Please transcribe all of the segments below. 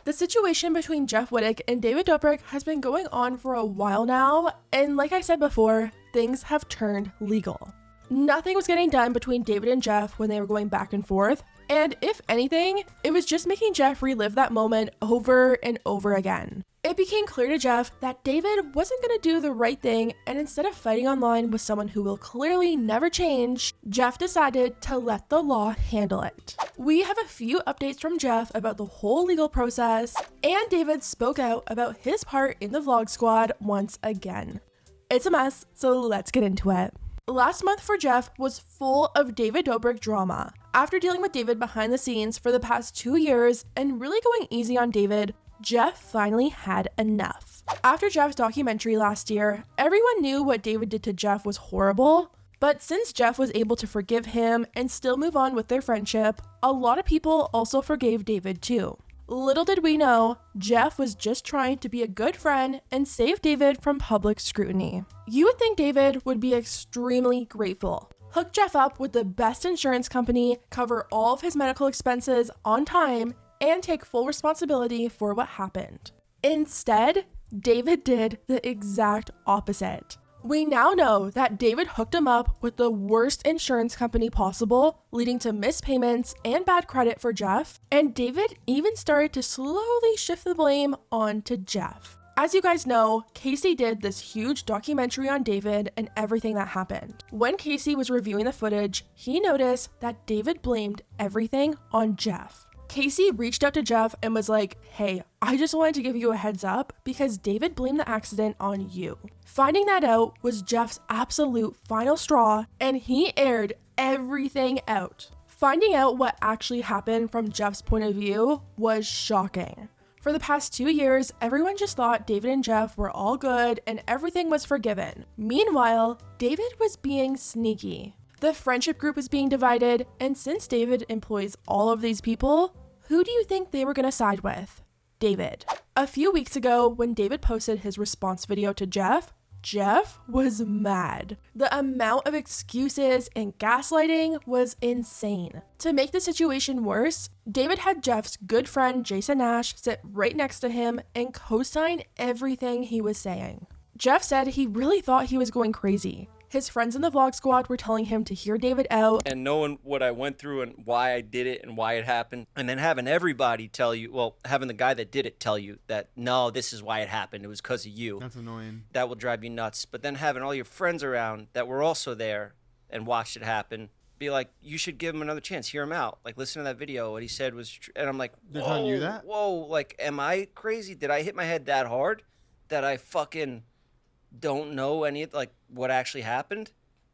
The situation between Jeff Wittek and David Dobrik has been going on for a while now, and like I said before, things have turned legal. Nothing was getting done between David and Jeff when they were going back and forth, and if anything, it was just making Jeff relive that moment over and over again. It became clear to Jeff that David wasn't going to do the right thing, and instead of fighting online with someone who will clearly never change, Jeff decided to let the law handle it. We have a few updates from Jeff about the whole legal process, and David spoke out about his part in the vlog squad once again. It's a mess, so let's get into it. Last month for Jeff was full of David Dobrik drama. After dealing with David behind the scenes for the past 2 years and really going easy on David, Jeff finally had enough. After Jeff's documentary last year, everyone knew what David did to Jeff was horrible, but since Jeff was able to forgive him and still move on with their friendship, a lot of people also forgave David too. Little did we know, Jeff was just trying to be a good friend and save David from public scrutiny. You would think David would be extremely grateful. Hook Jeff up with the best insurance company, cover all of his medical expenses on time, and take full responsibility for what happened. Instead, David did the exact opposite. We now know that David hooked him up with the worst insurance company possible, leading to missed payments and bad credit for Jeff, and David even started to slowly shift the blame onto Jeff. As you guys know, Casey did this huge documentary on David and everything that happened. When Casey was reviewing the footage, he noticed that David blamed everything on Jeff. Casey reached out to Jeff and was like, hey, I just wanted to give you a heads up because David blamed the accident on you. Finding that out was Jeff's absolute final straw, and he aired everything out. Finding out what actually happened from Jeff's point of view was shocking. For the past 2 years, everyone just thought David and Jeff were all good and everything was forgiven. Meanwhile, David was being sneaky. The friendship group was being divided, and since David employs all of these people, who do you think they were going to side with? David. A few weeks ago, when David posted his response video to Jeff, Jeff was mad. The amount of excuses and gaslighting was insane. To make the situation worse, David had Jeff's good friend Jason Nash sit right next to him and co-sign everything he was saying. Jeff said he really thought he was going crazy. His friends in the vlog squad were telling him to hear David out. And knowing what I went through and why I did it and why it happened. And then having everybody tell you, well, having the guy that did it tell you that, no, this is why it happened. It was because of you. That's annoying. That will drive you nuts. But then having all your friends around that were also there and watched it happen, be like, you should give him another chance. Hear him out. Like, listen to that video. What he said was true. And I'm like, They're telling you that? Whoa, like, am I crazy? Did I hit my head that hard that I fucking don't know any, like, what actually happened?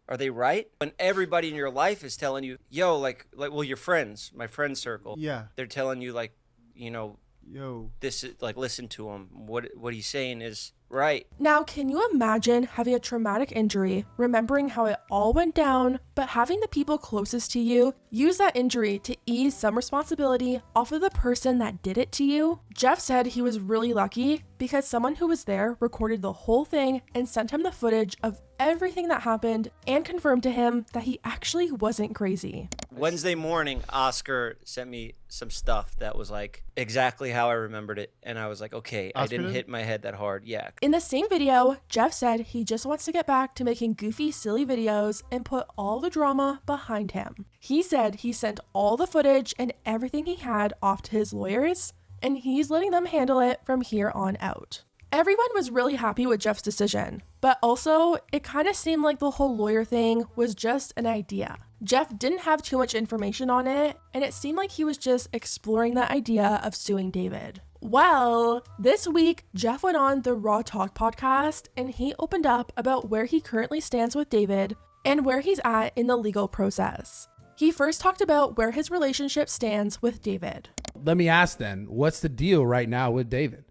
Are they right? When everybody in your life is telling you, yo, like, well, your friends, my friend circle. Yeah. They're telling you, like, you know, yo, this is, like, listen to him. What he's saying is right. Now, can you imagine having a traumatic injury, remembering how it all went down, but having the people closest to you use that injury to ease some responsibility off of the person that did it to you? Jeff said he was really lucky because someone who was there recorded the whole thing and sent him the footage of everything that happened and confirmed to him that he actually wasn't crazy. Wednesday morning, Oscar sent me some stuff that was like exactly how I remembered it. And I was like, okay, I didn't hit my head that hard. Yeah. In the same video, Jeff said he just wants to get back to making goofy, silly videos and put all the drama behind him. He said he sent all the footage and everything he had off to his lawyers, and he's letting them handle it from here on out. Everyone was really happy with Jeff's decision, but also it kind of seemed like the whole lawyer thing was just an idea. Jeff didn't have too much information on it, and it seemed like he was just exploring the idea of suing David. Well, this week, Jeff went on the Raw Talk podcast, and he opened up about where he currently stands with David and where he's at in the legal process. He first talked about where his relationship stands with David. Let me ask then, what's the deal right now with David?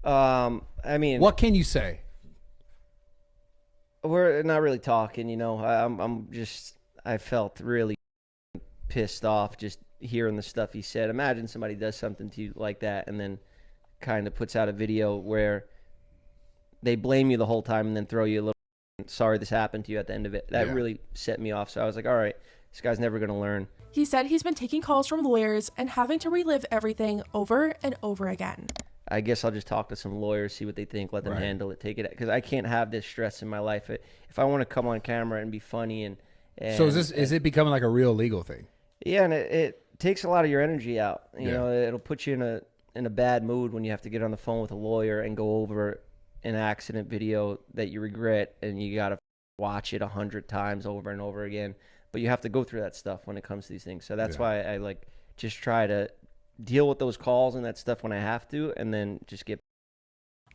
I mean, what can you say? We're not really talking, you know. I felt really pissed off just hearing the stuff he said. Imagine somebody does something to you like that and then kind of puts out a video where they blame you the whole time and then throw you a little sorry this happened to you at the end of it. That really set me off. So I was like, all right, This guy's never going to learn. He said he's been taking calls from lawyers and having to relive everything over and over again. I guess I'll just talk to some lawyers, see what they think, let them handle it, take it, because I can't have this stress in my life. If I want to come on camera and be funny and so is it becoming like a real legal thing? Yeah, and it takes a lot of your energy out. You know, it'll put you in a bad mood when you have to get on the phone with a lawyer and go over an accident video that you regret, and you got to watch it 100 times over and over again. But you have to go through that stuff when it comes to these things. So that's why I like just try to deal with those calls and that stuff when I have to, and then just get.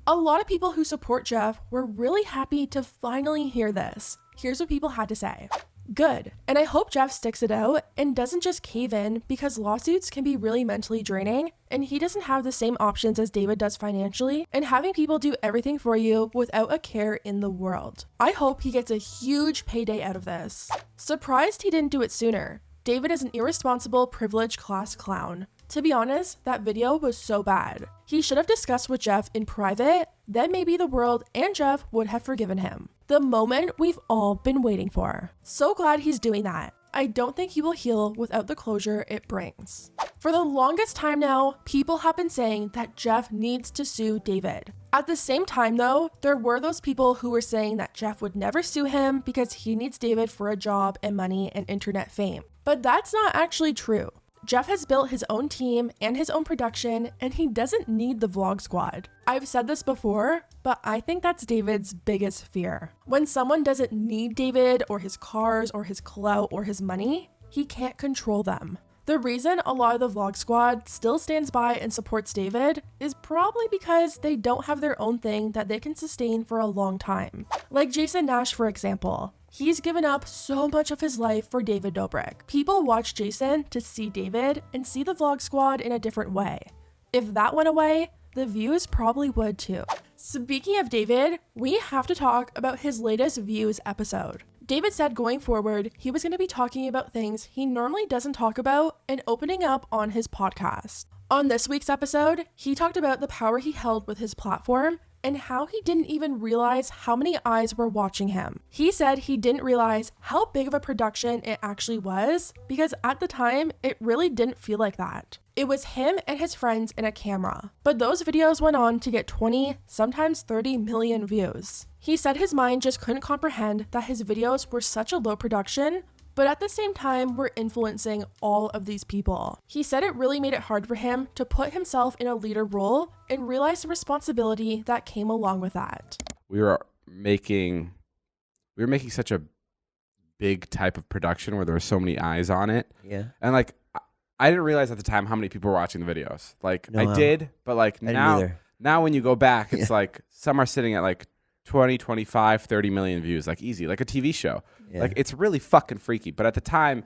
A lot of people who support Jeff were really happy to finally hear this. Here's what people had to say. Good. And I hope Jeff sticks it out and doesn't just cave in, because lawsuits can be really mentally draining, and he doesn't have the same options as David does financially, and having people do everything for you without a care in the world. I hope he gets a huge payday out of this. Surprised he didn't do it sooner. David is an irresponsible, privileged class clown. To be honest, that video was so bad. He should have discussed with Jeff in private, then maybe the world and Jeff would have forgiven him. The moment we've all been waiting for. So glad he's doing that. I don't think he will heal without the closure it brings. For the longest time now, people have been saying that Jeff needs to sue David. At the same time though, there were those people who were saying that Jeff would never sue him because he needs David for a job and money and internet fame. But that's not actually true. Jeff has built his own team and his own production, and he doesn't need the vlog squad. I've said this before, but I think that's David's biggest fear. When someone doesn't need David or his cars or his clout or his money, he can't control them. The reason a lot of the vlog squad still stands by and supports David is probably because they don't have their own thing that they can sustain for a long time. Like Jason Nash, for example. He's given up so much of his life for David Dobrik. People watch Jason to see David and see the vlog squad in a different way. If that went away, the views probably would too. Speaking of David, we have to talk about his latest Views episode. David said going forward, he was going to be talking about things he normally doesn't talk about and opening up on his podcast. On this week's episode, he talked about the power he held with his platform and how he didn't even realize how many eyes were watching him. He said he didn't realize how big of a production it actually was because at the time, it really didn't feel like that. It was him and his friends in a camera. But those videos went on to get 20, sometimes 30 million views. He said his mind just couldn't comprehend that his videos were such a low production, but at the same time were influencing all of these people. He said it really made it hard for him to put himself in a leader role and realize the responsibility that came along with that. We were making such a big type of production where there were so many eyes on it. Yeah. And like I didn't realize at the time how many people were watching the videos. Like I did, but like now when you go back, it's like some are sitting at like 20, 25, 30 million views, like easy, like a TV show. Yeah. Like it's really fucking freaky. But at the time,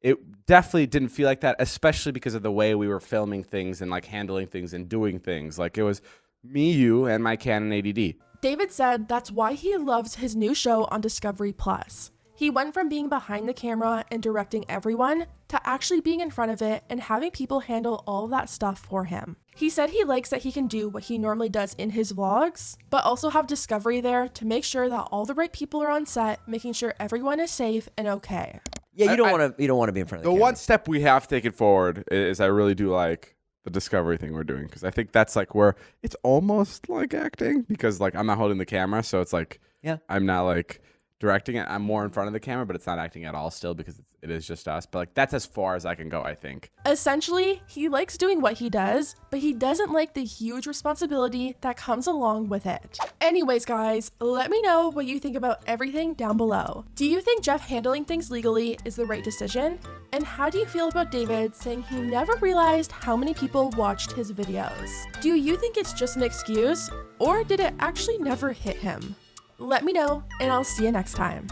it definitely didn't feel like that, especially because of the way we were filming things and like handling things and doing things. Like it was me, you, and my Canon 80D. David said that's why he loves his new show on Discovery Plus. He went from being behind the camera and directing everyone to actually being in front of it and having people handle all of that stuff for him. He said he likes that he can do what he normally does in his vlogs, but also have Discovery there to make sure that all the right people are on set, making sure everyone is safe and okay. Yeah, you don't want to be in front of the camera. one step we have taken forward is I really do like the Discovery thing we're doing, because I think that's like where it's almost like acting, because like I'm not holding the camera, so it's like I'm not like directing it. I'm more in front of the camera, but it's not acting at all still because it is just us. But like that's as far as I can go, I think. Essentially, he likes doing what he does, but he doesn't like the huge responsibility that comes along with it. Anyways, guys, let me know what you think about everything down below. Do you think Jeff handling things legally is the right decision? And how do you feel about David saying he never realized how many people watched his videos? Do you think it's just an excuse, or did it actually never hit him? Let me know, and I'll see you next time.